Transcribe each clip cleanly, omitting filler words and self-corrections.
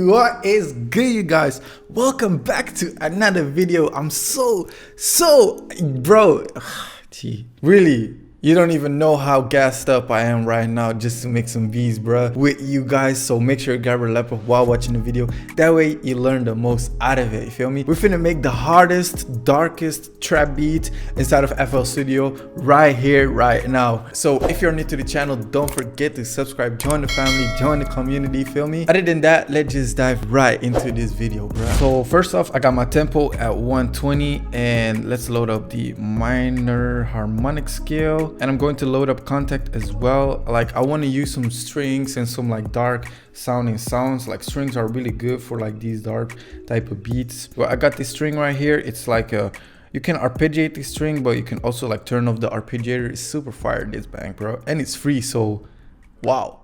What is good, you guys? Welcome back to another video. I'm so bro, gee, really, you don't even know how gassed up I am right now just to make some beats, bro, with you guys. So make sure you grab your laptop while watching the video. That way you learn the most out of it, you feel me? We're finna make the hardest, darkest trap beat inside of FL Studio right here, right now. So if you're new to the channel, don't forget to subscribe, join the family, join the community, feel me? Other than that, let's just dive right into this video, bro. So first off, I got my tempo at 120 and let's load up the minor harmonic scale. And I'm going to load up Kontakt as well. Like, I want to use some strings and some like dark sounding sounds. Like, strings are really good for like these dark type of beats. Well, I got this string right here. It's like a, you can arpeggiate the string, but you can also like turn off the arpeggiator. It's super fire, this bang, bro, and it's free, so wow.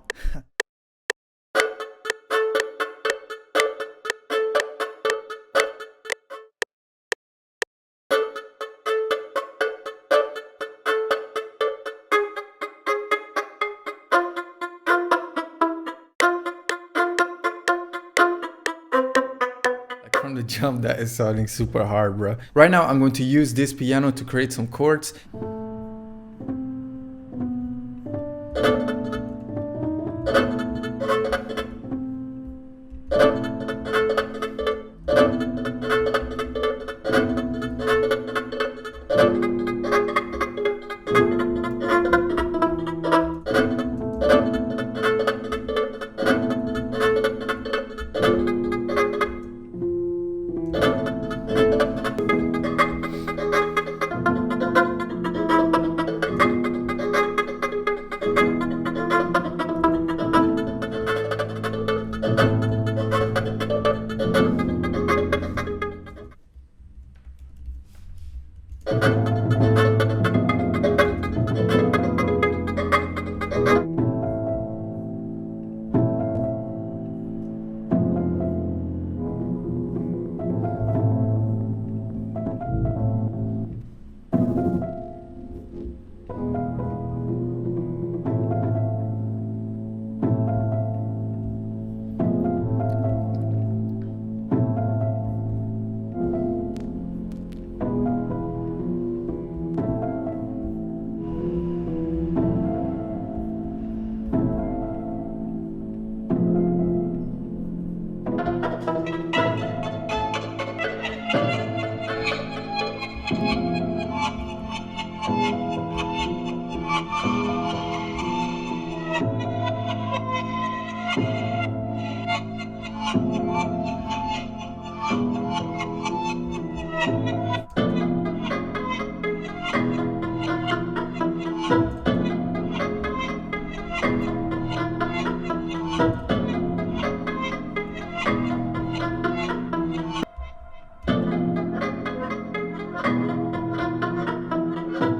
From the jump, that is sounding super hard, bro. Right now I'm going to use this piano to create some chords.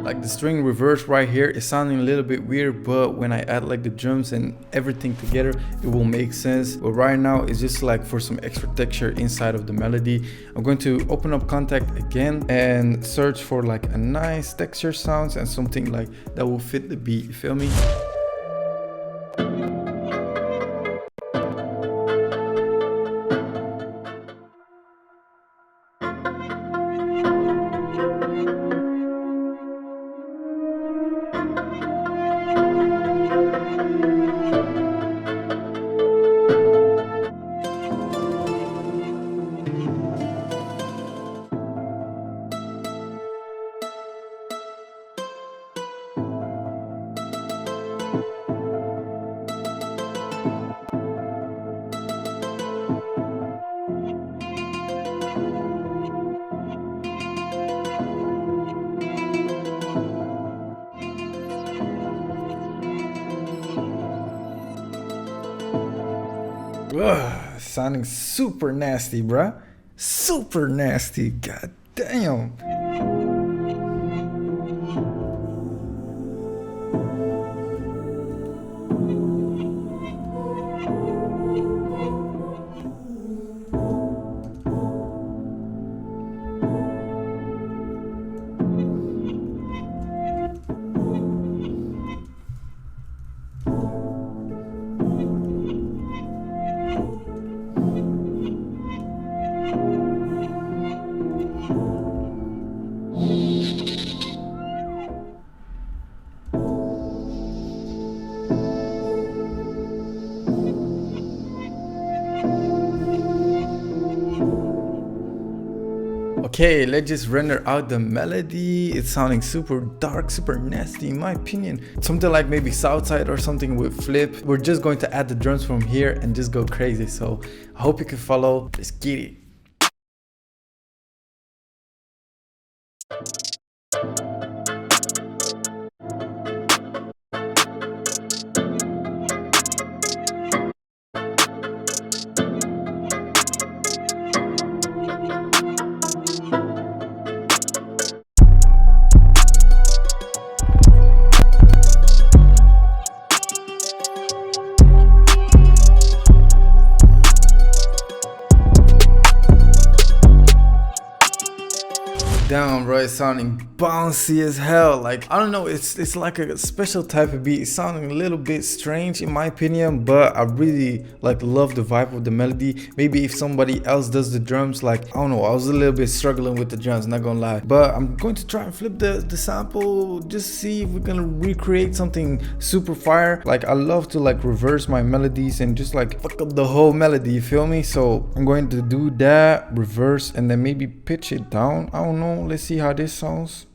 Like, the string reverse right here is sounding a little bit weird, but when I add like the drums and everything together, it will make sense. But right now it's just like for some extra texture inside of the melody. I'm going to open up Kontakt again and search for like a nice texture sounds and something like that will fit the beat, you feel me? Ugh, sounding super nasty, bruh. Super nasty. God damn. Okay, let's just render out the melody. It's sounding super dark, super nasty in my opinion. Something like maybe Southside or something with flip. We're just going to add the drums from here and just go crazy. So I hope you can follow. Let's get it. Damn, bro, it's sounding bouncy as hell. Like, I don't know, it's like a special type of beat. It's sounding a little bit strange in my opinion, but I really like love the vibe of the melody. Maybe if somebody else does the drums, like, I don't know, I was a little bit struggling with the drums, not gonna lie. But I'm going to try and flip the sample, just see if we're gonna recreate something super fire. Like, I love to like reverse my melodies and just like fuck up the whole melody, you feel me? So I'm going to do that, reverse, and then maybe pitch it down. I don't know. Let's see how this sounds.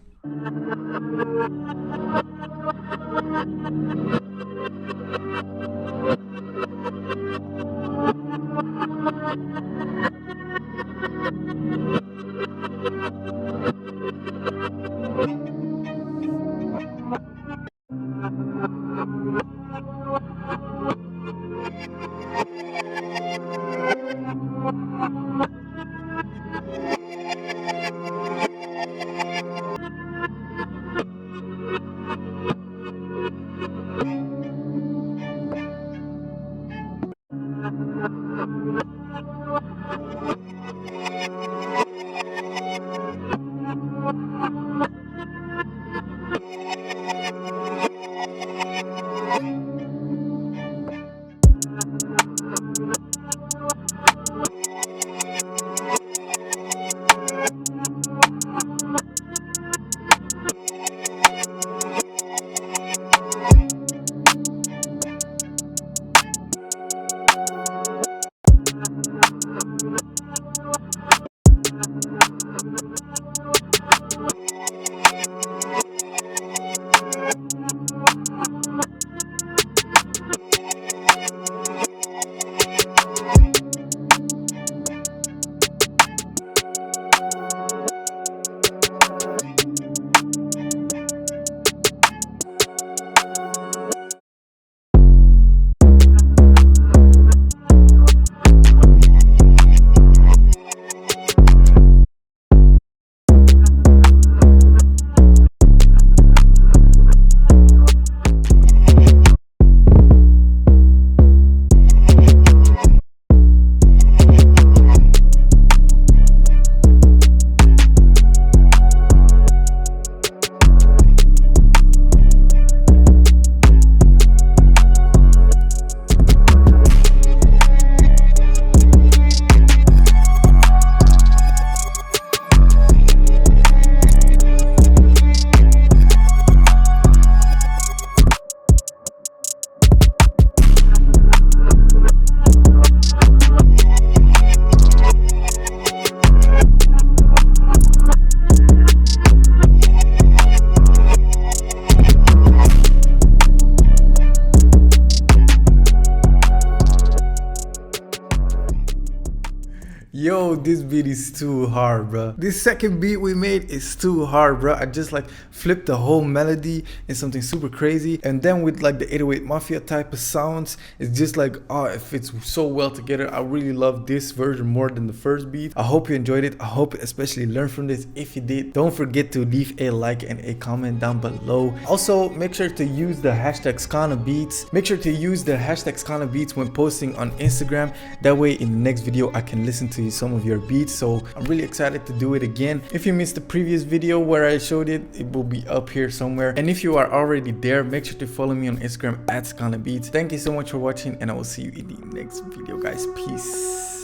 Yo, this beat is too hard, bro. This second beat we made is too hard, bro. I just like flipped the whole melody in something super crazy, and then with like the 808 Mafia type of sounds, it's just like, oh, it fits so well together. I really love this version more than the first beat. I hope you enjoyed it. I hope you especially learned from this. If you did, don't forget to leave a like and a comment down below. Also, make sure to use the hashtag #SkanaBeats. Make sure to use the hashtag #SkanaBeats when posting on Instagram. That way in the next video I can listen to some of your beats. So I'm really excited to do it again. If you missed the previous video where I showed it, it will be up here somewhere. And if you are already there, make sure to follow me on Instagram @SkanaBeats. Thank you so much for watching, and I will see you in the next video, guys. Peace.